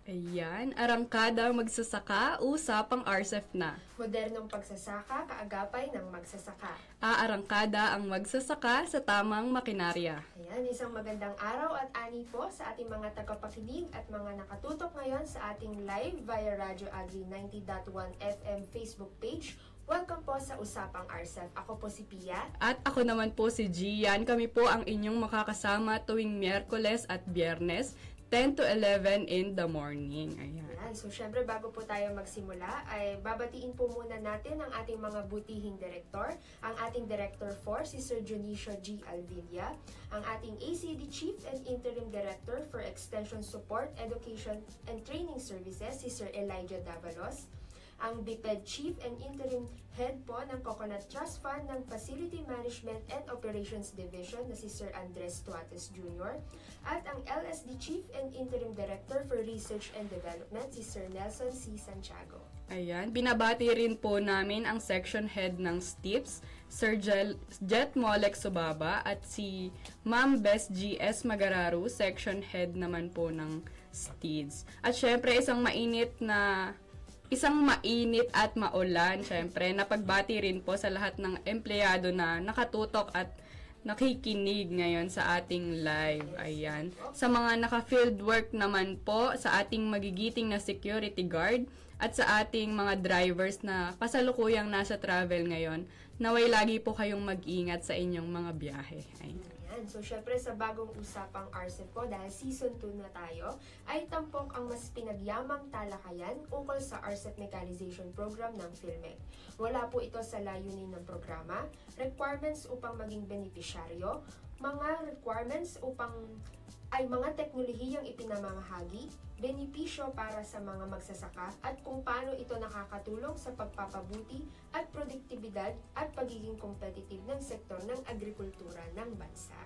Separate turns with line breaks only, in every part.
Ayan, arangkada magsasaka, usapang RCEF na.
Modernong pagsasaka, kaagapay ng magsasaka.
Aarangkada ang magsasaka sa tamang makinarya.
Ayan, isang magandang araw at ani po sa ating mga tagapakinig at mga nakatutok ngayon sa ating live via Radyo Agri 90.1 FM Facebook page. Welcome po sa Usapang RCEF. Ako po si Pia.
At ako naman po si Gian. Kami po ang inyong makakasama tuwing Miyerkules at Biyernes, 10 to 11 in the morning. Ayan.
So syempre bago po tayo magsimula ay babatiin po muna natin ang ating mga butihing direktor, ang ating Director 4 si Sir Junicio G. Alvilla, ang ating ACD Chief and Interim Director for Extension Support, Education and Training Services si Sir Elijah Davalos, ang BPED Chief and Interim Head po ng Coconut Trust Fund ng Facility Management and Operations Division na si Sir Andres Tuates Jr. at ang LSD Chief and Interim Director for Research and Development si Sir Nelson C. Santiago.
Ayan, binabati rin po namin ang Section Head ng STIPS, Sir Jet Molek Subaba at si Ma'am Bess G.S. Magararu, Section Head naman po ng STIDS. At syempre isang mainit at maulan, syempre, napagbati rin po sa lahat ng empleyado na nakatutok at nakikinig ngayon sa ating live. Ayan. Sa mga naka-field work naman po, sa ating magigiting na security guard, at sa ating mga drivers na kasalukuyang nasa travel ngayon, naway lagi po kayong mag-ingat sa inyong mga biyahe. Ayan.
So, syempre sa bagong usapang RCEF po, dahil season 2 na tayo, ay tampok ang mas pinagyamang talakayan ukol sa RCEF Mechanization Program ng PhilMec. Wala po ito sa layunin ng programa, requirements upang maging benepisyaryo, mga requirements upang ay mga teknolohiyang ipinamamahagi, benepisyo para sa mga magsasaka at kung paano ito nakakatulong sa pagpapabuti at produktibidad at pagiging competitive ng sektor ng agrikultura ng bansa.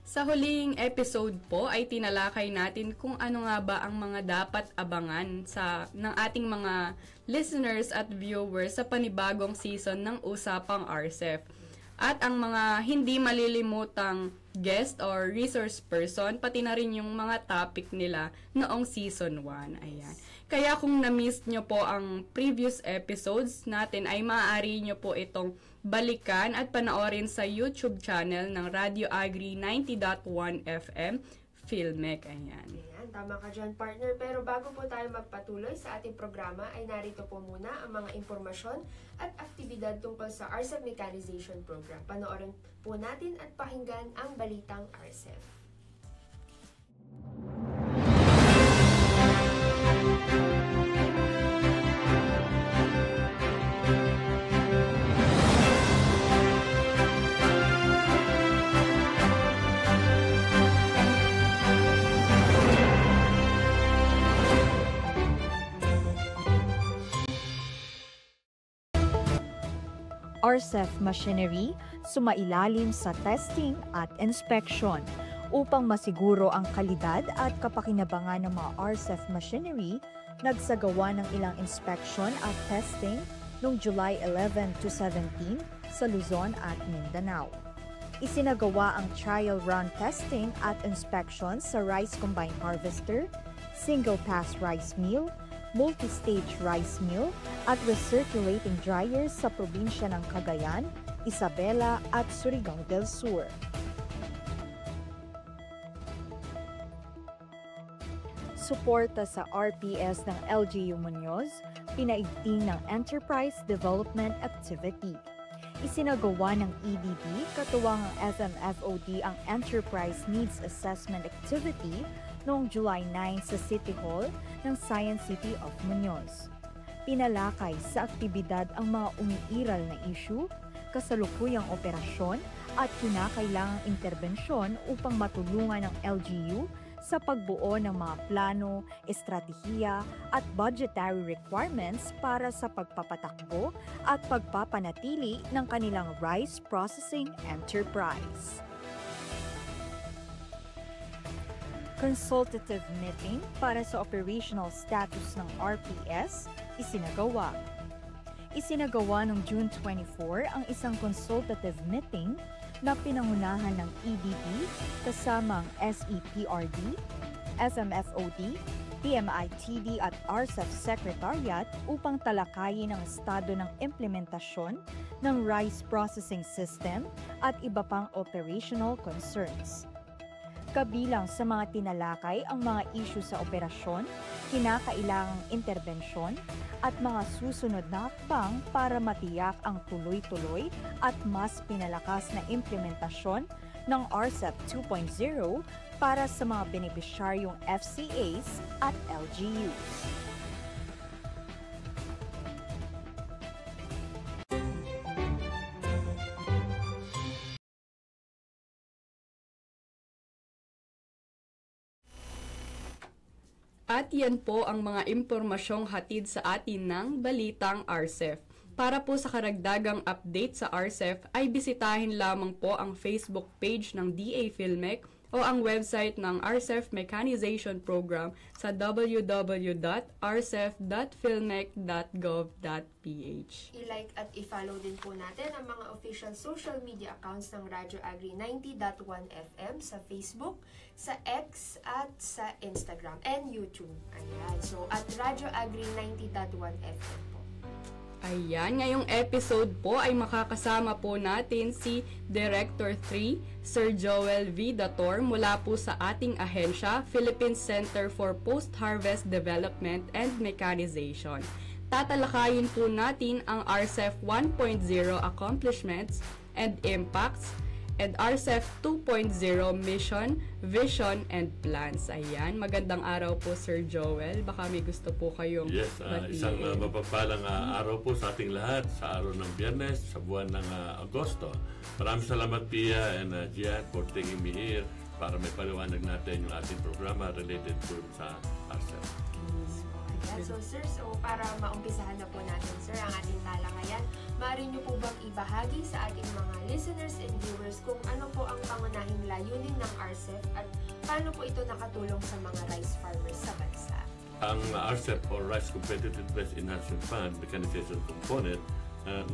Sa huling episode po ay tinalakay natin kung ano nga ba ang mga dapat abangan ng ating mga listeners at viewers sa panibagong season ng Usapang RCEF. At ang mga hindi malilimutang guest or resource person, pati na rin yung mga topic nila noong season 1. Ayan. Kaya kung na-miss nyo po ang previous episodes natin, ay maaari nyo po itong balikan at panoorin sa YouTube channel ng Radio Agri 90.1 FM, PhilMec. Ayan.
Ayan, tama ka dyan, partner. Pero bago po tayo magpatuloy sa ating programa, ay narito po muna ang mga impormasyon at aktibidad tungkol sa RCEF Mechanization Program. Panoorin po natin at pakinggan ang balitang RCEF.
RCEF machinery sumailalim sa testing at inspection upang masiguro ang kalidad at kapakinabangan ng mga RCEF machinery. Nagsagawa ng ilang inspection at testing noong July 11 to 17 sa Luzon at Mindanao. Isinagawa ang trial run testing at inspection sa rice combine harvester, single pass rice mill, multi-stage rice mill at recirculating dryers sa probinsya ng Cagayan, Isabela at Surigao del Sur. Suporta sa RPS ng LGU Muñoz, pinaigting ng Enterprise Development Activity. Isinagawa ng EDB katuwang ang SMFOD ang Enterprise Needs Assessment Activity noong July 9 sa City Hall ng Science City of Muñoz. Pinalakay sa aktibidad ang mga umiiral na issue, kasalukuyang operasyon at kinakailangang interbensyon upang matulungan ang LGU sa pagbuo ng mga plano, estratehiya at budgetary requirements para sa pagpapatakbo at pagpapanatili ng kanilang rice processing enterprise. Consultative meeting para sa operational status ng RPS isinagawa. Isinagawa noong June 24 ang isang consultative meeting na pinangunahan ng EDB kasama ang SEPRD, SMFOD, PMITD at RCEP Secretariat upang talakayin ang estado ng implementasyon ng rice processing system at iba pang operational concerns. Kabilang sa mga tinalakay ang mga issue sa operasyon, kinakailangang interbensyon, at mga susunod na hakbang para matiyak ang tuloy-tuloy at mas pinalakas na implementasyon ng RCEP 2.0 para sa mga benepisyaryong FCAs at LGUs.
At yan po ang mga impormasyong hatid sa atin ng Balitang RCEP. Para po sa karagdagang update sa RCEP ay bisitahin lamang po ang Facebook page ng DA Philmec o ang website ng RCEP Mechanization Program sa www.rcef.philmec.gov.ph.
I-like at i-follow din po natin ang mga official social media accounts ng Radyo Agri 90.1 FM sa Facebook, sa X at sa Instagram and YouTube. Ayan. So, at Radyo Agri 90.1 FM po.
Ayan, ngayong episode po ay makakasama po natin si Director 3, Sir Joel V. Dator mula po sa ating ahensya, Philippine Center for Post-Harvest Development and Mechanization. Tatalakayin po natin ang RCEP 1.0 accomplishments and impacts and RCEP 2.0 mission, vision, and plans. Ayan, magandang araw po Sir Joel. Baka may gusto po kayong
isang mapagpalang araw po sa ating lahat sa araw ng Biyernes sa buwan ng Agosto. Maraming salamat Pia and Gian for taking me here para may paliwanag natin yung ating programa related to sa RCEP.
So sir, para maumpisahan na po natin sir ang ating talakayan, maaari niyo po bang ibahagi sa ating mga listeners and viewers kung ano po ang pangunahing layunin ng RCEP at paano po ito nakatulong sa mga rice farmers sa bansa?
Ang RCEP or Rice Competitiveness Enhancement Fund Mechanization Component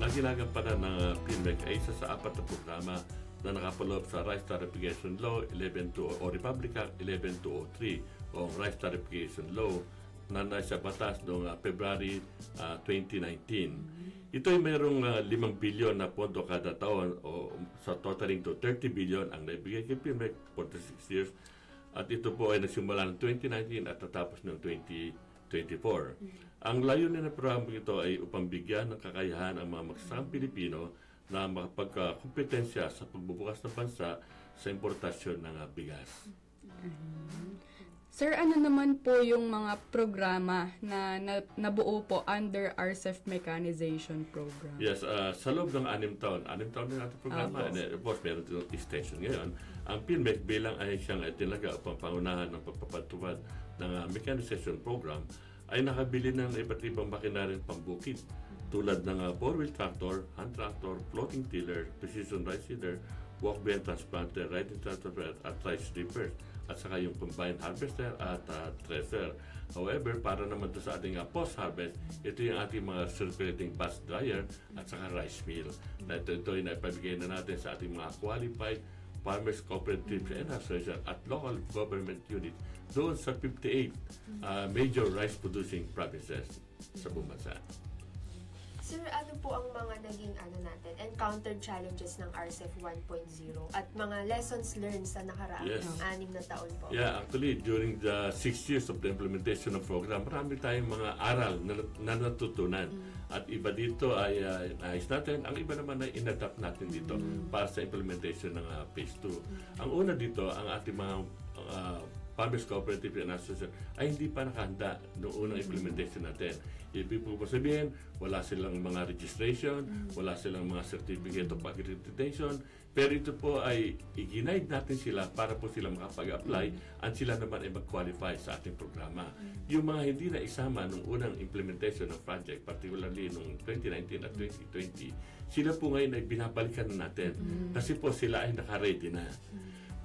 na ginagampanan ng PhilMec ay isa sa 4 na programa na nakapaloob sa Rice Tariffication Law 112 o Republic Act 11203 o Rice Tariffication Law na nasa batas noong February 2019. Ito ay mayroong 5 bilyon na pondo kada taon o sa totaling to 30 bilyon ang naibigay kay PhilMec for the 6 years. At ito po ay nagsimula ng 2019 at tatapos ng 2024. Ang layunin ng programa ito ay upang bigyan ng kakayahan ang mga magsasakang Pilipino na makapagkompetensya sa pagbubukas ng bansa sa importasyon ng bigas.
Sir, ano naman po yung mga programa na nabuo po under RCEP Mechanization Program?
Yes, sa loob ng 6 taon na natin programa, and of course, meron din extension ngayon. Ang PhilMec bilang ay siyang tinaga upang pangunahan ng pagpapatupad ng mechanization program ay nakabili ng iba't ibang makinaryang pambukid tulad ng 4-wheel tractor, hand tractor, floating tiller, precision rice seeder, walk-behind transplanter, riding transplanter at rice reapers at saka yung combined harvester at thresher. However, para naman to sa ating post-harvest, ito yung ating mga circulating bus dryer at saka rice mill. Ito ay naipabigay na natin sa ating mga qualified farmers, cooperatives, and associations at local government units doon sa 58 major rice-producing provinces sa buong bansa.
Sir, ano po ang mga naging encountered challenges ng RCEP 1.0 at mga lessons learned sa nakaraang 6 na taon po?
Yeah, actually, during the 6 years of the implementation of program, marami tayong mga aral na natutunan. At iba dito ay nais natin, ang iba naman ay inadapt natin dito para sa implementation ng Phase 2. Ang una dito, ang ating mga Farmers Cooperative and Association ay hindi pa nakahanda noong unang implementation natin. Ibig po sabihin, wala silang mga registration, wala silang mga certificate of accreditation, pero ito po ay i-guide natin sila para po sila makapag-apply at sila naman ay mag-qualify sa ating programa. Yung mga hindi na isama noong unang implementation ng project, particularly noong 2019 at 2020, sila po ngayon ay binabalikan na natin kasi po sila ay naka-ready na.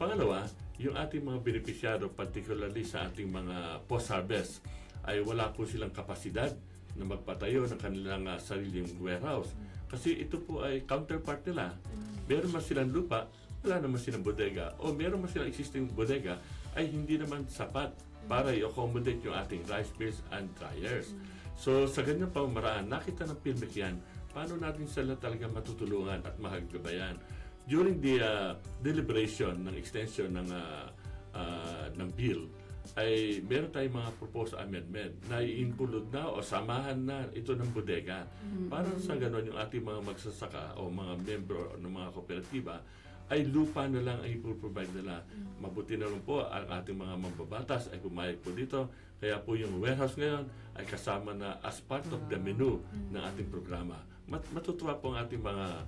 Pangalawa, yung ating mga beneficiado, particularly sa ating mga post-harvest, ay wala po silang kapasidad na magpatayo ng kanilang sariling warehouse. Kasi ito po ay counterpart nila. Meron man silang lupa, wala naman silang bodega. O meron man silang existing bodega, ay hindi naman sapat para i-accommodate yung ating rice mills and dryers. So sa ganyan pamamaraan, nakita ng PhilMec yan, paano natin sila talaga matutulungan at mahaggabayan. During the deliberation ng extension ng bill, ay meron tayong mga proposed amendment na i-include na o samahan na ito ng bodega. Para sa ganon yung ating mga magsasaka o mga membro ng mga kooperatiba ay lupa na lang ang ipoprovide nila. Mabuti na lang po ang ating mga mambabatas ay pumayag po dito. Kaya po yung warehouse ngayon ay kasama na as part of the menu ng ating programa. Matutuwa po ang ating mga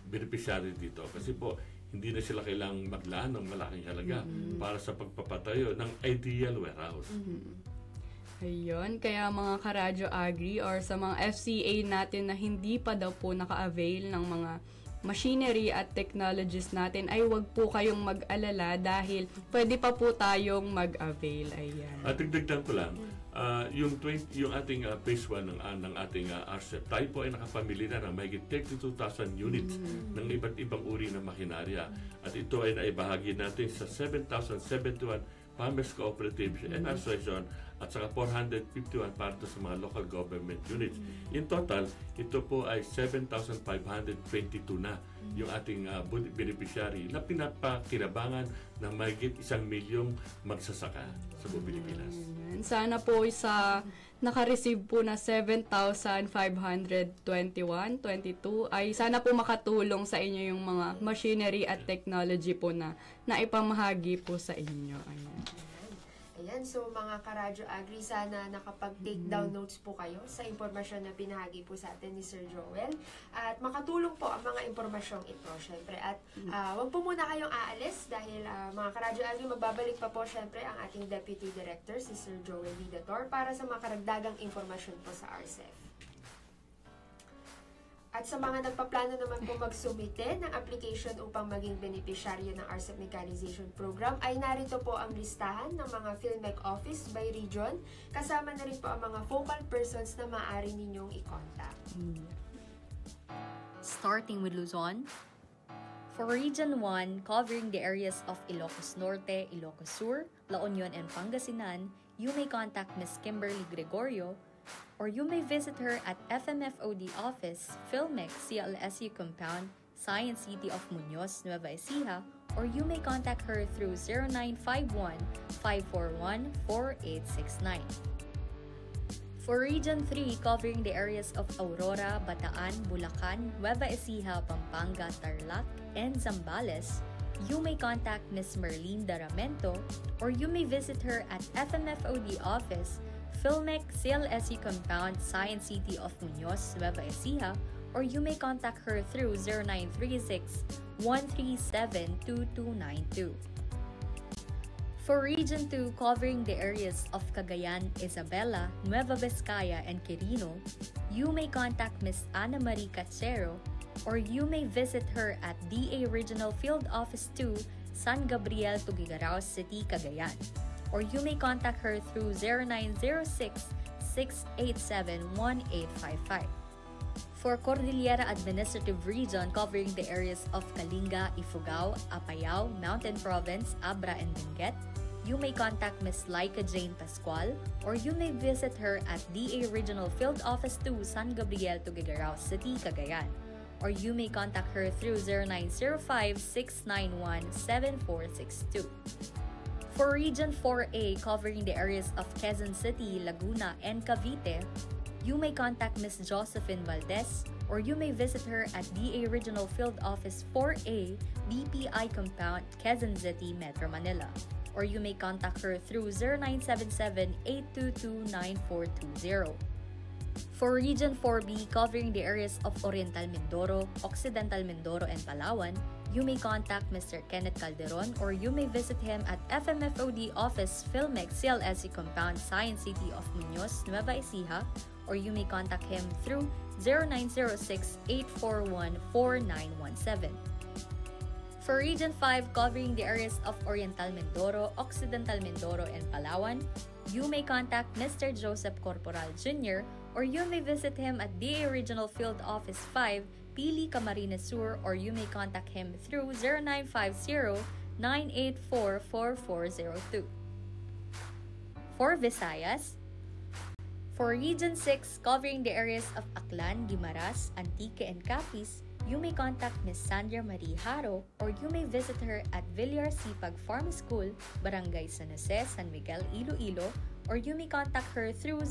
beneficiary dito kasi po hindi na sila kailangang maglaan ng malaking halaga para sa pagpapatayo ng ideal warehouse.
Ayun, kaya mga karadyo agri or sa mga FCA natin na hindi pa daw po naka-avail ng mga machinery at technologies natin ay wag po kayong mag-alala dahil pwede pa po tayong mag-avail. Ayan.
At dagdagan ko lang, yung ating phase 1 ng ating RCEP, tayo po ay nakapamili na ng mahigit 32,000 units ng iba't ibang uri ng makinarya. At ito ay naibahagi natin sa 7,071 farmers cooperatives and association at saka 451 para sa mga local government units. In total, ito po ay 7,522 na yung ating beneficiary na pinapakinabangan ng mahigit 1 milyong magsasaka sa buong Pilipinas.
Sana po sa naka-receive po na 7,522 ay sana po makatulong sa inyo yung mga machinery at technology po na naipamahagi po sa inyo.
Ayan, so mga karadyo agri, sana nakapag-take down notes po kayo sa impormasyon na pinahagi po sa atin ni Sir Joel. At makatulong po ang mga impormasyong ito, syempre. At wag po muna kayong aalis dahil mga karadyo agri, magbabalik pa po syempre ang ating Deputy Director, si Sir Joel Vidator, para sa mga karagdagang impormasyon po sa RCEF. At sa mga nagpaplano naman po magsumite ng application upang maging beneficiaryo ng RCEP Mechanization Program, ay narito po ang listahan ng mga PhilMec office by region. Kasama na rin po ang mga focal persons na maaari ninyong i-contact.
Starting with Luzon, for Region 1, covering the areas of Ilocos Norte, Ilocos Sur, La Union, and Pangasinan, you may contact Ms. Kimberly Gregorio, or you may visit her at FMFOD Office, PhilMec, CLSU Compound, Science City of Muñoz, Nueva Ecija, or you may contact her through 0951-541-4869. For Region 3, covering the areas of Aurora, Bataan, Bulacan, Nueva Ecija, Pampanga, Tarlac, and Zambales, you may contact Ms. Merlene Daramento, or you may visit her at FMFOD Office, PhilMec, CLSU Compound, Science City of Muñoz, Nueva Ecija, or you may contact her through 0936-137-2292. For Region 2, covering the areas of Cagayan, Isabela, Nueva Vizcaya, and Quirino, you may contact Ms. Ana Marie Cachero, or you may visit her at DA Regional Field Office 2, San Gabriel, Tugigaraos City, Cagayan, or you may contact her through 0906-687-1855. For Cordillera Administrative Region, covering the areas of Kalinga, Ifugao, Apayao, Mountain Province, Abra, and Benguet, you may contact Ms. Laika Jane Pascual, or you may visit her at DA Regional Field Office 2, San Gabriel, Tugigaraos City, Cagayan, or you may contact her through 0905-691-7462. For Region 4A, covering the areas of Quezon City, Laguna, and Cavite, you may contact Ms. Josephine Valdez, or you may visit her at DA Regional Field Office 4A, DPI Compound, Quezon City, Metro Manila, or you may contact her through 0977-822-9420. For Region 4B, covering the areas of Oriental Mindoro, Occidental Mindoro, and Palawan, you may contact Mr. Kenneth Calderon, or you may visit him at FMFOD Office, PhilMec, CLSU Compound, Science City of Muñoz, Nueva Ecija, or you may contact him through 0906-841-4917. For Region 5, covering the areas of Oriental Mindoro, Occidental Mindoro, and Palawan, you may contact Mr. Joseph Corporal Jr., or you may visit him at DA Regional Field Office 5, Pili, Camarines Sur, or you may contact him through 0950-984-4402. For Visayas, for Region 6, covering the areas of Aklan, Guimaras, Antique, and Capiz, you may contact Ms. Sandra Marie Haro or you may visit her at Villar Sipag Farm School, Barangay San Jose, San Miguel, Iloilo, or you may contact her through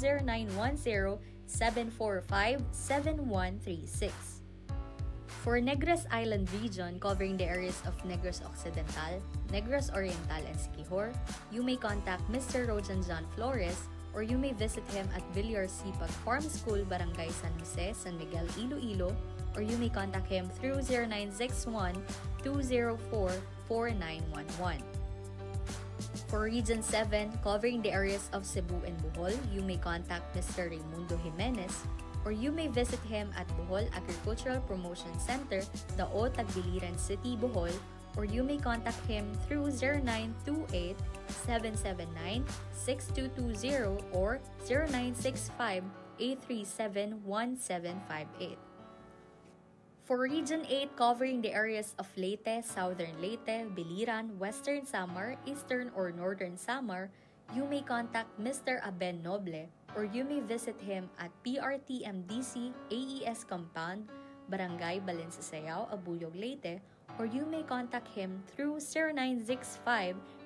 0910-745-7136. For Negros Island region, covering the areas of Negros Occidental, Negros Oriental, and Siquijor, you may contact Mr. Rojan John Flores or you may visit him at Villar Sipag Farm School, Barangay San Jose, San Miguel, Iloilo, or you may contact him through 0961-204-4911. For Region 7, covering the areas of Cebu and Bohol, you may contact Mr. Raimundo Jimenez, or you may visit him at Bohol Agricultural Promotion Center, Dao, Tagbiliran City, Bohol, or you may contact him through 0928-779-6220 or 0965-837-1758. For Region 8, covering the areas of Leyte, Southern Leyte, Biliran, Western Samar, Eastern or Northern Samar, you may contact Mr. Aben Noble or you may visit him at PRTMDC AES Compound, Barangay Balensasayaw, Abuyog, Leyte, or you may contact him through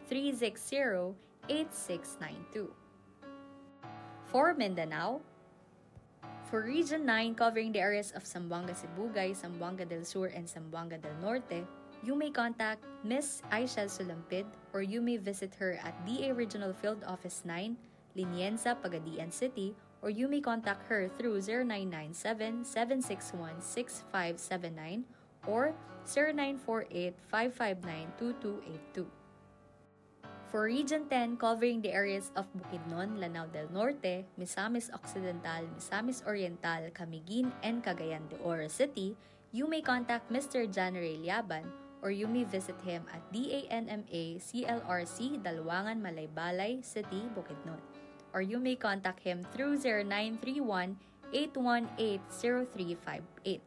0965-360-8692. For Mindanao, for Region 9, covering the areas of Zamboanga Sibugay, Zamboanga del Sur, and Zamboanga del Norte, you may contact Ms. Aishel Sulampid or you may visit her at DA Regional Field Office 9, Linienza, Pagadian City, or you may contact her through 0997-761-6579 or 0948-559-2282. For Region 10, covering the areas of Bukidnon, Lanao del Norte, Misamis Occidental, Misamis Oriental, Camiguin, and Cagayan de Oro City, you may contact Mr. John Ray Liaban or you may visit him at DANMA CLRC, Dalwangan, Malaybalay City, Bukidnon, or you may contact him through 0931-818-0358.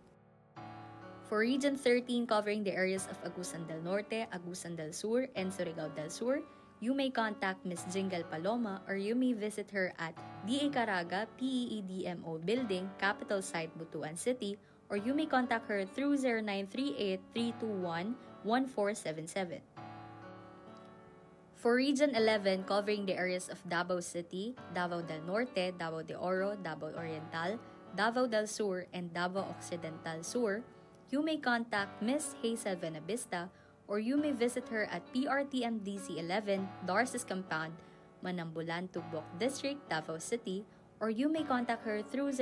For Region 13, covering the areas of Agusan del Norte, Agusan del Sur, and Surigao del Sur, you may contact Ms. Jingle Paloma or you may visit her at DA Caraga PEEDMO Building, Capital Site, Butuan City, or you may contact her through 0938-321-1477. For Region 11, covering the areas of Davao City, Davao del Norte, Davao de Oro, Davao Oriental, Davao del Sur, and Davao Occidental Sur, you may contact Ms. Hazel Venabista or you may visit her at PRTMDC 11, Darcis Compound, Manambulan, Tugbok District, Davao City, or you may contact her through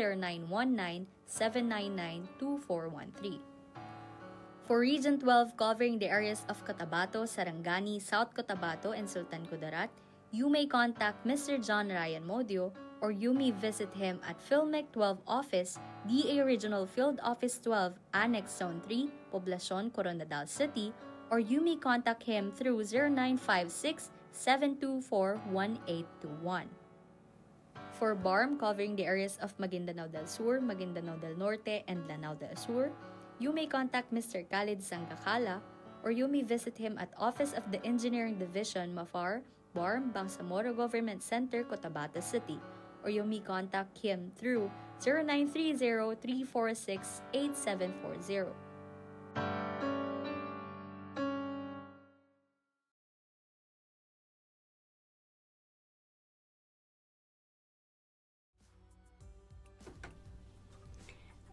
0919-799-2413. For Region 12, covering the areas of Cotabato, Sarangani, South Cotabato, and Sultan Kudarat, you may contact Mr. John Ryan Modio or you may visit him at PhilMec 12 Office, DA Regional Field Office 12, Annex Zone 3, Poblacion, Coronadal City, or you may contact him through 0956-724-1821. For BARM, covering the areas of Maguindanao del Sur, Maguindanao del Norte, and Lanao del Sur, you may contact Mr. Khalid Sangakala or you may visit him at Office of the Engineering Division, Mafar, BARM, Bangsamoro Government Center, Cotabato City, or you may contact him through 0930-346-8740.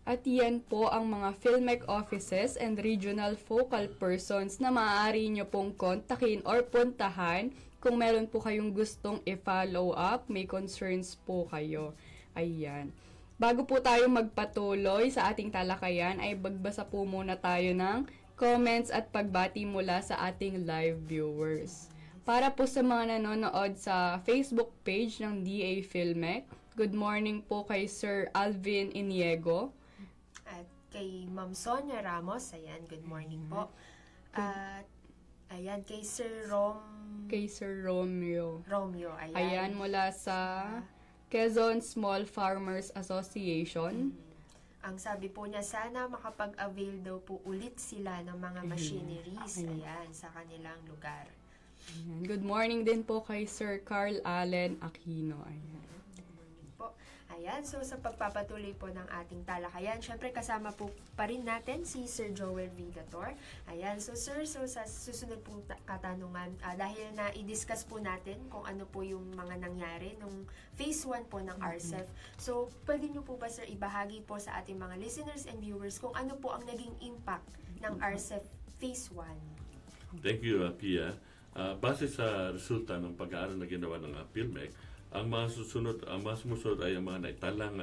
At yan po ang mga PhilMec offices and regional focal persons na maaari nyo pong kontakin or puntahan kung meron po kayong gustong i-follow up, may concerns po kayo. Ayan. Bago po tayo magpatuloy sa ating talakayan, ay bagbasa po muna tayo ng comments at pagbati mula sa ating live viewers. Para po sa mga nanonood sa Facebook page ng DA PhilMec, good morning po kay Sir Alvin Iniego.
At kay Ma'am Sonia Ramos, ayan, good morning po. At ayan, kay Sir Romeo, ayan.
Ayan, mula sa Quezon Small Farmers Association.
Ang sabi po niya, sana makapag-avail daw po ulit sila ng mga machineries, ayan, sa kanilang lugar.
Ayan. Good morning din po kay Sir Carl Allen Aquino. Ayan.
Po. Ayan, so sa pagpapatuloy po ng ating talakayan, syempre kasama po pa rin natin si Sir Joel Vigator. Ayan, so sir, so sa susunod pong katanungan, dahil na i-discuss po natin kung ano po yung mga nangyari nung phase 1 po ng RCEP. So, pwede nyo po ba sir ibahagi po sa ating mga listeners and viewers kung ano po ang naging impact ng RCEP phase 1?
Thank you, Pia. Base sa resulta ng pag-aaral na ginawa ng PhilMec, ang mga sumusunod ay ang mga naitalang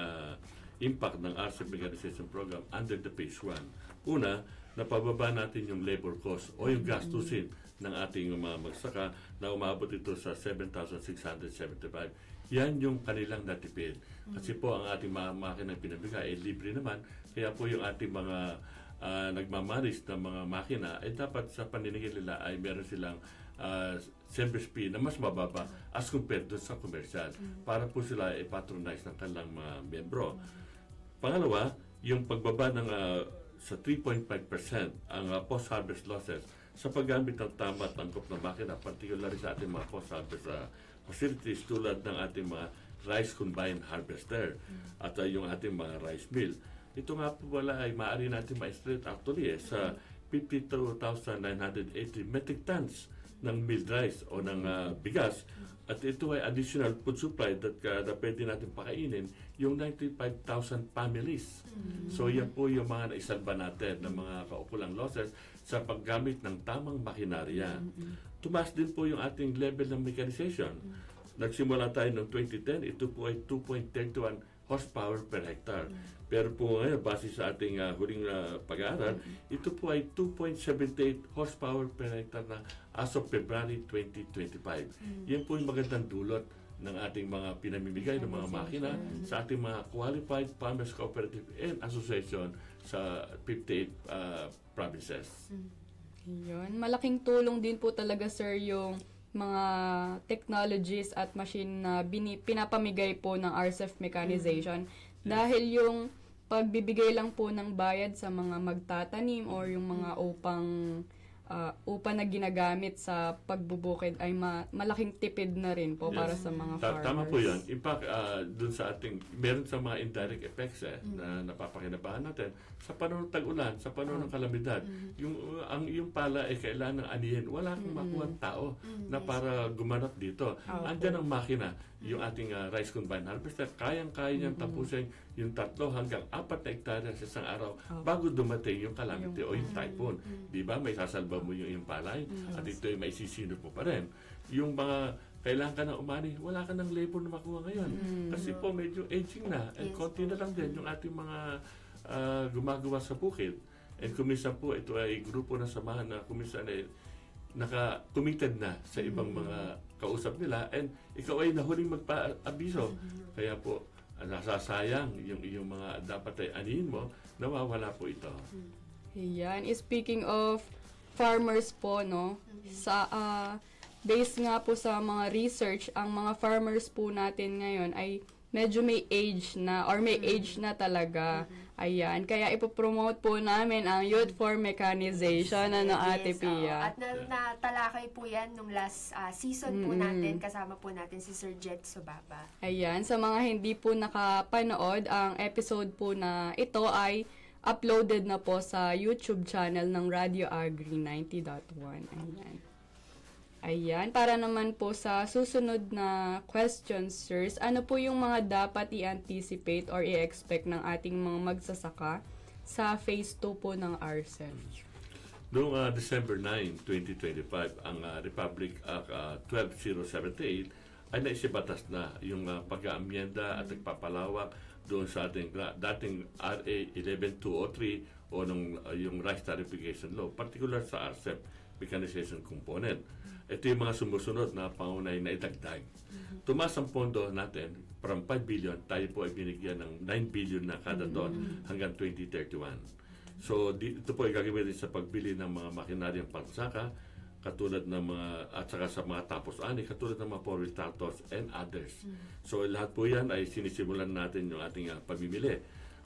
impact ng RCEP Mechanization Program under the phase 1. Una, napababa natin yung labor cost o yung gastusin ng ating mga magsaka na umabot ito sa 7,675. Yan yung kanilang natipid. Kasi po ang ating mga makina pinabigay ay libre naman. Kaya po yung ating mga nagmamaris ng mga makina ay dapat sa paninigin nila ay meron silang service fee na mas mababa as compared doon sa commercial para po sila i-patronize ng kanilang mga membro. Pangalawa, yung pagbaba ng sa 3.5% ang post-harvest losses sa paggamit ng tama at angkop na makina, particularly sa ating mga post-harvest facilities tulad ng ating mga rice combined harvester at yung ating mga rice mill. Ito nga po wala ay maaari natin ma-estimate actually sa 52,980 metric tons ng milled rice o ng bigas. At ito ay additional food supply na pwede natin pakainin yung 95,000 families. So yan po yung mga naisalba natin ng mga kaukulang losses sa paggamit ng tamang makinarya. Tumaas din po yung ating level ng mechanization. Nagsimula tayo noong 2010, ito po ay 2.31 horsepower per hectare. Pero po ngayon, base sa ating huling pag-aaral, ito po ay 2.78 horsepower per hectare na as of February 2025. Yan po yung magandang dulot ng ating mga pinamimigay ng mga makina sa ating mga qualified farmers cooperative and association sa 58 provinces.
Yun. Malaking tulong din po talaga sir yung mga technologies at machine na pinapamigay po ng RCEP mechanization. Dahil yung pagbibigay lang po ng bayad sa mga magtatanim or yung mga upa na ginagamit sa pagbubukid ay malaking tipid na rin po para sa mga farmers.
Tama po yan. In fact, dun sa ating, meron sa mga indirect effects na napapakinabangan natin sa panahon ng tag-ulan, sa panahon ng kalamidad. Yung pala ay kailangan ng anihin. Wala kang makuha tao na para gumanap dito. Andyan ang makina, yung ating rice combined harvester, kayang-kaya niyang tapusin yung 3 hanggang 4 na hektarya sa isang araw bago dumating yung calamity o yung typhoon. Di ba? May sasalba mo yung palay at ito ay maisisinop mo pa rin. Yung mga kailangan ka na umani, wala ka ng labor na makuha ngayon. Kasi po medyo aging na. And konti na lang din yung ating mga gumagawa sa bukid. And kuminsan po, ito ay grupo na samahan na kuminsan ay naka-committed na sa ibang mga kausap nila. And ikaw ay nahuling magpa-abiso. Kaya po, nasasayang yung mga dapat ay anihin mo, nawawala po ito.
Yan. Speaking of farmers po, no? Sa based nga po sa mga research, ang mga farmers po natin ngayon ay medyo may age na or may age na talaga. Ayan. Kaya ipopromote po namin ang Youth for Mechanization Ate Pia.
At natalakay po yan nung last season po natin. Kasama po natin si Sir Jet Subaba.
Ayan. Sa mga hindi po nakapanood, ang episode po na ito ay uploaded na po sa YouTube channel ng Radio Agri 90.1. Ayan. Ayan. Para naman po sa susunod na questions, sirs, ano po yung mga dapat i-anticipate or i-expect ng ating mga magsasaka sa phase 2 po ng RCEP?
Noong December 9, 2025, ang Republic Act 12078 ay naisibatas na yung pag-aamyenda at nagpapalawak doon sa ating dating RA 11203 o yung Rice Tariffication Law, particular sa RCEP mechanization component. Ito yung mga sumusunod na pangunay na idagdag. Tumaas ang pondo natin from 5 billion, tayo po ay binigyan ng 9 billion na kada taon hanggang 2031. So, ito po ay gagamitin sa pagbili ng mga makinaryang pangsaka, katulad ng mga, at saka sa mga tapos-ani, katulad ng mga four-wheel tractors and others. So, lahat po yan ay sinisimulan natin yung ating pamimili.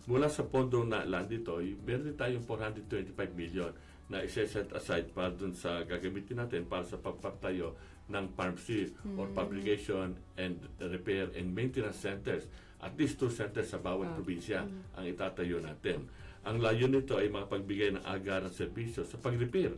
Mula sa pondo na land dito, meron din tayong 425 million na isa-set aside para dun sa gagamitin natin para sa pagpapatayo ng pharmacy or publication and repair and maintenance centers. At least 2 centers sa bawat probinsya ang itatayo natin. Ang layo nito ay makapagbigay ng agarang serbisyo sa pag-repair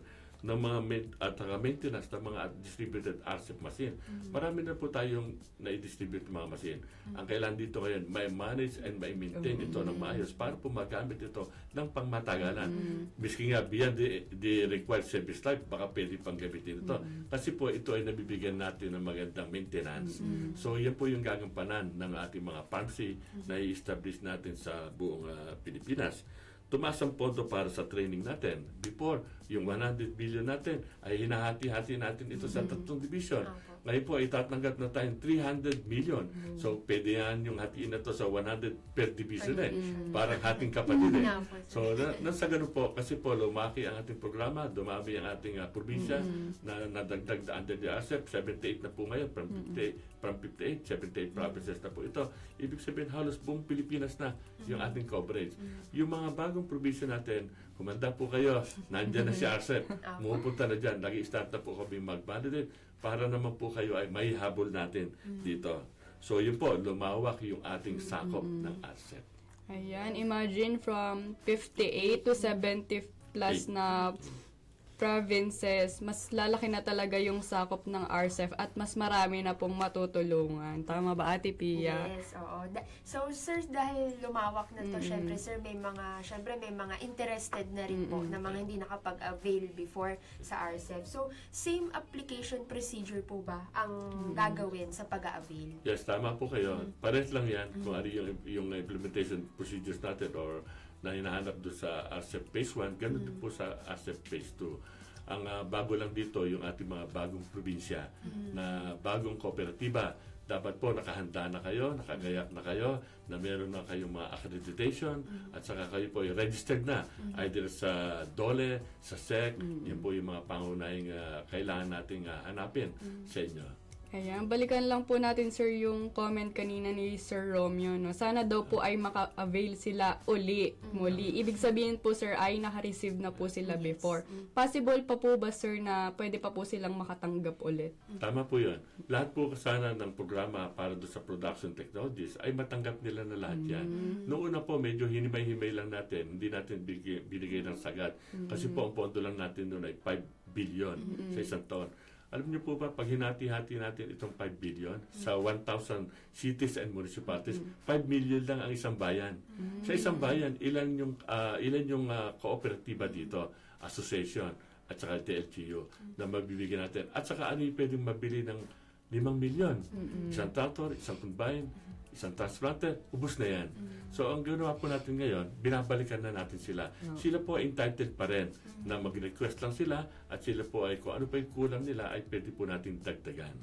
ng mga maintenance ng mga distributed RCEP machine. Marami na po tayong na-distribute mga machine. Ang kailangan dito ngayon, may manage and may maintain ito ng maayos para po magamit ito ng pangmatagalan. Miski nga beyond the required service life, baka pwede pang gamitin ito. Kasi po ito ay nabibigyan natin ng magandang maintenance. So yan po yung gagampanan ng ating mga pharmacy na i-establish natin sa buong Pilipinas. Tumaas ang pondo para sa training natin. Before, yung 100 billion natin ay hinahati-hati natin ito sa 3 division. Ngayon po ay tatanggap na tayong 300 million. So, pwede yan yung hatiin na to sa 100 per division Parang hating kapatid So, nasa ganun po, kasi po lumaki ang ating programa, dumami ang ating probinsya na nadagdag under the RCEP, 78 na po ngayon, from 58, 78 provinces na po ito. Ibig sabihin, halos buong Pilipinas na yung ating coverage. Yung mga bagong probinsya natin, kumanda po kayo, nandyan na si RCEP, mumupunta na dyan, nag-i-start na po kami mag-validate para naman po kayo ay may habol natin dito. So yun po, lumawak yung ating sakop ng RCEP.
Ayan, imagine from 58 to 70 plus na provinces, mas lalaki na talaga yung sakop ng RCEP at mas marami na pong matutulungan. Tama ba, Ate Pia?
Yes, oo. So, sir, dahil lumawak na to, syempre, sir, may mga interested na rin po na mga hindi nakapag-avail before sa RCEP. So, same application procedure po ba ang gagawin sa pag-avail?
Yes, tama po kayo. Pares lang yan kung ano yung implementation procedures natin or na hinahanap doon sa RCEP Phase 1, ganun din po sa RCEP Phase 2. Ang bago lang dito, yung ating mga bagong probinsya na bagong kooperatiba, dapat po nakahanda na kayo, nakagayak na kayo, na meron na kayong mga accreditation, at saka kayo po registered na, either sa DOLE, sa SEC, yan po yung mga pangunahing kailangan nating hanapin sa inyo.
Ayan, balikan lang po natin, sir, yung comment kanina ni Sir Romeo, no? Sana daw po ay maka-avail sila muli. Ibig sabihin po, sir, ay naka-receive na po sila before. Possible pa po ba, sir, na pwede pa po silang makatanggap ulit?
Tama po yun. Lahat po sana ng programa para doon sa production technologies ay matanggap nila na lahat yan. Noong una po, medyo hinimay-himay lang natin. Hindi natin binigay ng sagad. Kasi po, ang pondo lang natin doon ay 5 billion sa isang taon. Alam niyo po ba, pag hinati-hati natin itong 5 billion sa 1,000 cities and municipalities, 5 million lang ang isang bayan. Sa isang bayan, ilan yung kooperatiba dito, association, at saka LGU na mabibigyan natin. At saka ano yung pwedeng mabili ng 5 million? Isang tractor, isang combine, isang transplanter, ubos na yan. So, ang ginawa po natin ngayon, binabalikan na natin sila. Sila po ay entitled pa rin na mag-request lang sila at sila po ay kung ano pa yung kulang nila ay pwede po natin dagdagan.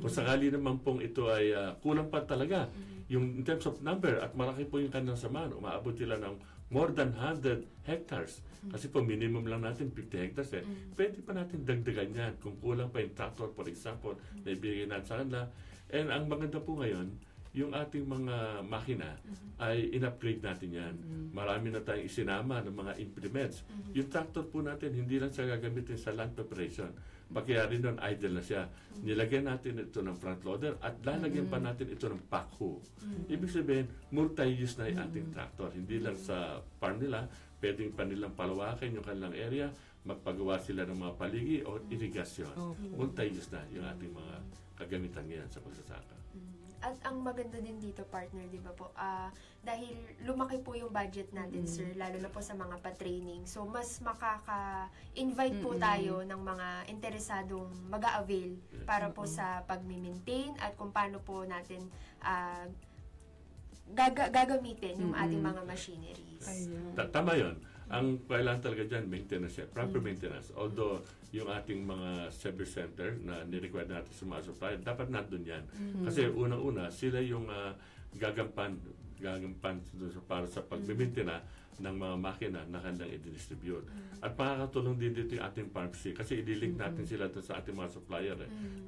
Kung sakali naman pong ito ay kulang pa talaga, yung in terms of number at malaki po yung kanilang samahan, umaabot sila ng more than 100 hectares. Kasi po minimum lang natin 50 hectares Pwede pa natin dagdagan yan kung kulang pa yung tractor, for example, na ibigay natin sa kanila. And ang maganda po ngayon, yung ating mga makina ay in-upgrade natin yan. Marami na tayong isinama ng mga implements. Yung tractor po natin, hindi lang siya gagamitin sa land preparation. Pagkayari nun, idle na siya. Nilagyan natin ito ng front loader at lalagyan pa natin ito ng backhoe. Ibig sabihin, multi-use na yung ating tractor. Hindi lang sa farm nila, pwedeng pa nilang palawakin yung kanilang area, magpagawa sila ng mga paligi o irigasyon. Multi-use na yung ating mga kagamitan ngayon sa pagsasaka.
At ang maganda din dito, partner, di ba po, dahil lumaki po yung budget natin, sir, lalo na po sa mga pa-training. So, mas makaka-invite po tayo ng mga interesadong mag-a-avail para po sa pag-maintain at kung paano po natin gagamitin yung ating mga machineries.
Tama yun. Ang kailangan talaga dyan, maintenance yan, proper maintenance. Although, yung ating mga service center na nirequire natin sa mga supplier, dapat nandun yan. Kasi unang-una, sila yung gagampan para sa pag-maintain ng mga makina na kanilang i-distribute. At makakatulong din dito yung ating pharmacy kasi i-link natin sila sa ating mga supplier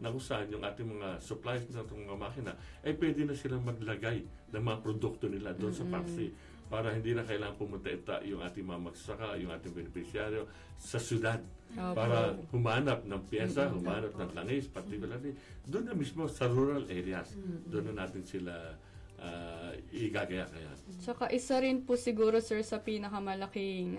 na kung saan yung ating mga suppliers ng mga makina ay pwede na silang maglagay ng mga produkto nila doon sa pharmacy. para hindi na kailangan pumunta yung ating mga magsasaka, yung ating beneficiaryo sa syudad para humanap ng pyesa, humanap ng langis, particularly doon na mismo sa rural areas. Doon na natin sila igagaya.
Tsaka isa rin po siguro, sir, sa pinakamalaking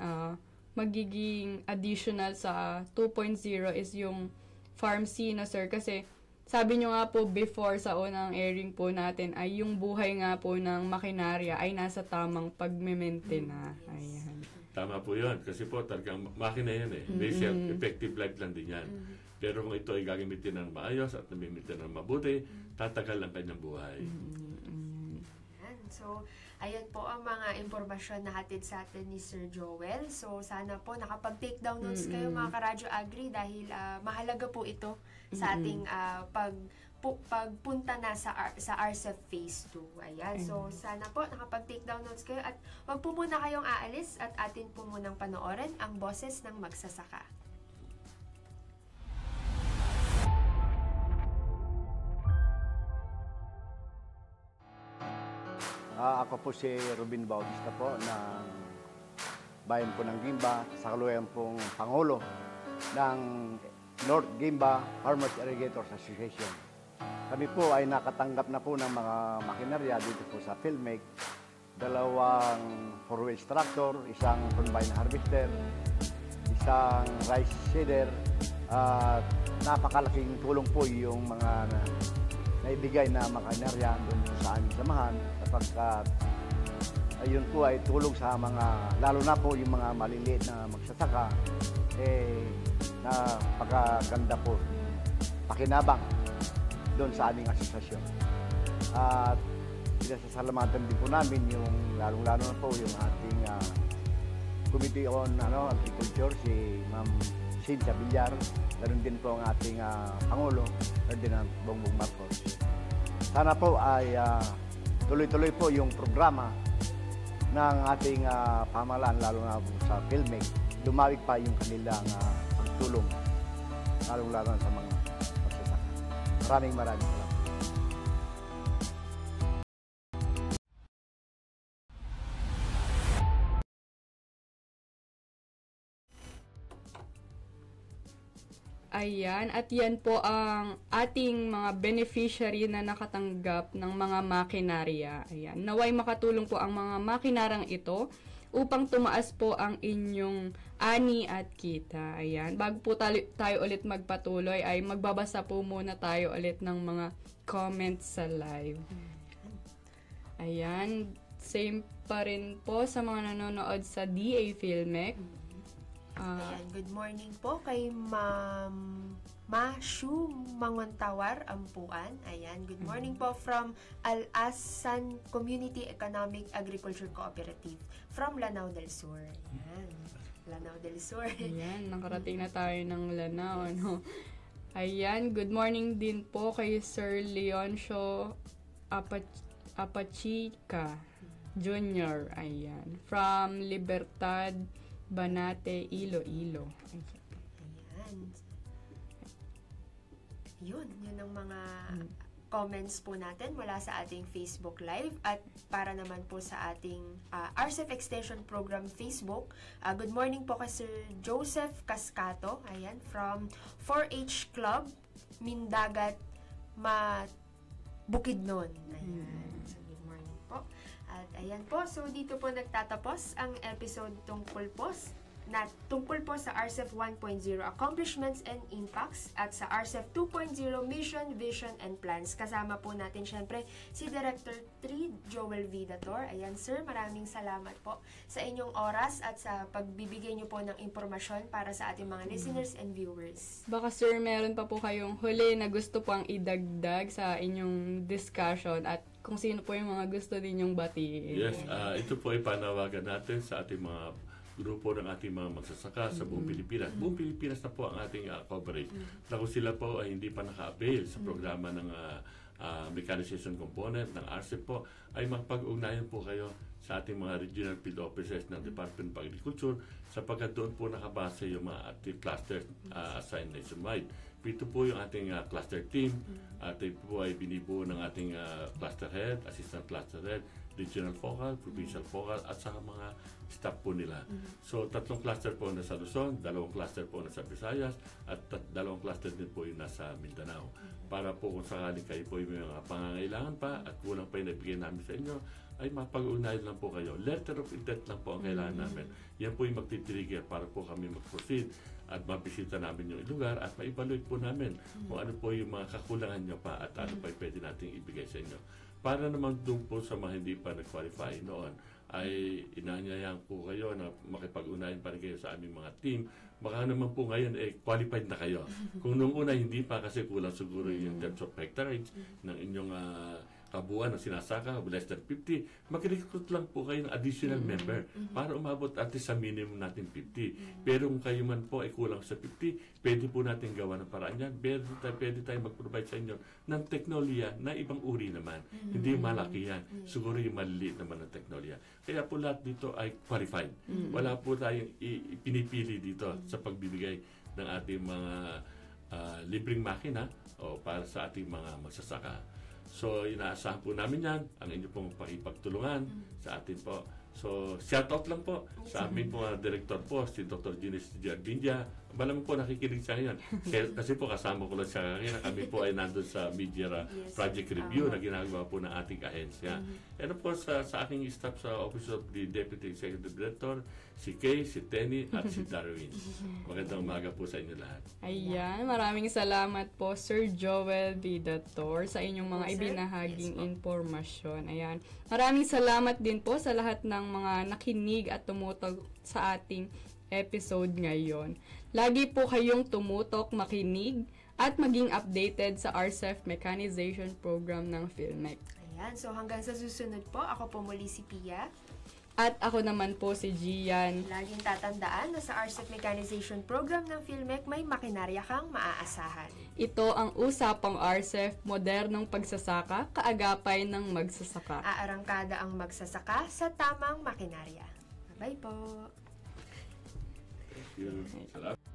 magiging additional sa 2.0 is yung farm sino, sir. Kasi sabi nyo nga po before sa unang airing po natin ay yung buhay nga po ng makinarya ay nasa tamang pagme-maintain na. Ayan.
Tama po yun. Kasi po talagang makina yan eh. Basic effective life lang din yan. Pero kung ito ay gagamitin ng maayos at namimitin ng mabuti, tatagal ang kanyang buhay.
So, ayan po ang mga impormasyon na hatid sa atin ni Sir Joel. So, sana po nakapag-take down notes kayo mga Karadyo Agri dahil mahalaga po ito sa ating pagpunta na sa RCEP Phase 2. Ayan. So, sana po nakapag-take down notes kayo at wag po muna kayong aalis at atin po munang panoorin ang boses ng magsasaka.
Ako po si Ruben Bautista po ng bayan po ng Guimba, sa kaluwayan pong Pangulo ng North Guimba Farmers Irrigators Association. Kami po ay nakatanggap na po ng mga makinarya dito po sa Philmec, 2 4-wheels tractor, 1 combine harvester, 1 rice seeder, at napakalaking tulong po yung mga naibigay na makinarya doon sa aming samahan sapagkat ayun po ay tulong sa mga, lalo na po yung mga maliliit na magsasaka, napakaganda po pakinabang doon sa aming asosasyon. At pinasasalamatan din po namin yung lalong-lalo na po yung ating Committee on Agriculture, si Ma'am Cynthia Villar, ganoon din po ang ating Pangulo, Ferdinand Bongbong Marcos. Sana po ay tuloy-tuloy po yung programa ng ating pamahalaan, lalo na po sa Philmec, dumawig pa yung kanilang pagtulong, lalong-lalo sa mga magsasaka. Maraming salamat.
Ayan, at yan po ang ating mga beneficiary na nakatanggap ng mga makinarya. Ayan, naway makatulong po ang mga makinarang ito upang tumaas po ang inyong ani at kita. Ayan, bago po tayo ulit magpatuloy ay magbabasa po muna tayo ulit ng mga comments sa live. Ayan, same pa rin po sa mga nanonood sa DA Philmec.
Ayan, good morning po kay Ma'am Mashu Mangontawar Ampuan. Ayan, good morning po from Al-Asan Community Economic Agriculture Cooperative from Lanao del Sur. Ayan, Lanao del Sur.
Ayan, nakarating na tayo ng Lanao, no? Ayan, good morning din po kay Sir Leoncio Apachika Jr. Ayan, from Libertad Banate, Iloilo.
Ayan. Yun ang mga comments po natin mula sa ating Facebook Live at para naman po sa ating RCEP Extension Program Facebook. Good morning po kay Sir Joseph Cascato, ayan, from 4H Club, Mindagat, Bukidnon. Ayan. So, good morning po. At ayan po, so dito po nagtatapos ang episode tungkol po sa RCEP 1.0 Accomplishments and Impacts at sa RCEP 2.0 Mission, Vision, and Plans. Kasama po natin syempre si Director 3 Joel Vidator. Ayan sir, maraming salamat po sa inyong oras at sa pagbibigay niyo po ng impormasyon para sa ating mga listeners and viewers.
Baka sir, meron pa po kayong huli na gusto pang idagdag sa inyong discussion at kung sino po yung mga gusto ninyong batiin.
Yes, ito po ay panawagan natin sa ating mga grupo ng ating mga magsasaka sa buong Pilipinas. Buong Pilipinas na po ang ating coverage. Na kung sila po ay hindi pa naka-avail sa programa ng mechanization component ng RCEP po, ay magpag-ugnayan po kayo sa ating mga regional field offices ng Department of Agriculture sapagkat doon po nakabase yung mga ating clusters assigned nationwide. Ito po yung ating cluster team at ito po ay binibuo ng ating cluster head, assistant cluster head, regional focal, provincial focal at saka mga staff po nila. So 3 cluster po nasa Luzon, 2 cluster po nasa Visayas at 2 cluster din po yung nasa Mindanao. Para po kung sakaling kayo po yung mga pangangailangan pa at kulang pa yung nabigay namin sa inyo, ay mapag-unayan lang po kayo. Letter of intent lang po ang kailangan namin. Yan po yung magtitrigger para po kami mag-proceed at mabisita namin yung lugar at ma-evaluate po namin kung ano po yung mga kakulangan nyo pa at ano pa yung pwede nating ibigay sa inyo. Para naman doon po sa mga hindi pa nag-qualify noon, ay inaanyayahan po kayo na makipag-unayan pa rin kayo sa aming mga team. Baka naman po ngayon qualified na kayo. Kung noong una hindi pa kasi kulang siguro yung terms of hectarage ng inyong kabuuan ng sinasaka, less than 50, mag-recruit lang po kayo ng additional member para umabot at least sa minimum natin 50. Pero kung kayo man po ay kulang sa 50, pwede po natin gawa ng paraan yan. Pwede tayo mag-provide sa inyo ng teknolohiya na ibang uri naman. Hindi malaki yan. Siguro yung maliliit naman ng teknolohiya. Kaya po lahat dito ay qualified. Wala po tayong pinipili dito sa pagbibigay ng ating mga libreng makina o para sa ating mga magsasaka. So, inaasahan po namin yan, ang inyo pong pakipagtulungan sa atin po. So, shout out lang po sa aming po director po, si Dr. Junice Giardindia. Malamang po nakikinig siya ngayon. Kasi po kasama ko lang siya kanina. Kami po ay nandun sa media project review na ginagawa po ng ating ahensya. And of course, sa aking staff sa Office of the Deputy Executive Director, si Kay, si Tenny, at si Darwin. Magandang umaga po sa inyo lahat.
Ayan, maraming salamat po Sir Joel Vidator sa inyong mga ibinahaging impormasyon. Ayan. Maraming salamat din po sa lahat ng mga nakinig at tumutog sa ating episode ngayon. Lagi po kayong tumutok, makinig, at maging updated sa RCEF Mechanization Program ng PhilMec.
Ayan, so hanggang sa susunod po, ako po muli si Pia.
At ako naman po si Gian.
Laging tatandaan na sa RCEF Mechanization Program ng PhilMec may makinarya kang maaasahan.
Ito ang usapang RCEF, modernong pagsasaka, kaagapay ng magsasaka.
Aarangkada ang magsasaka sa tamang makinarya. Bye po!
Thank you.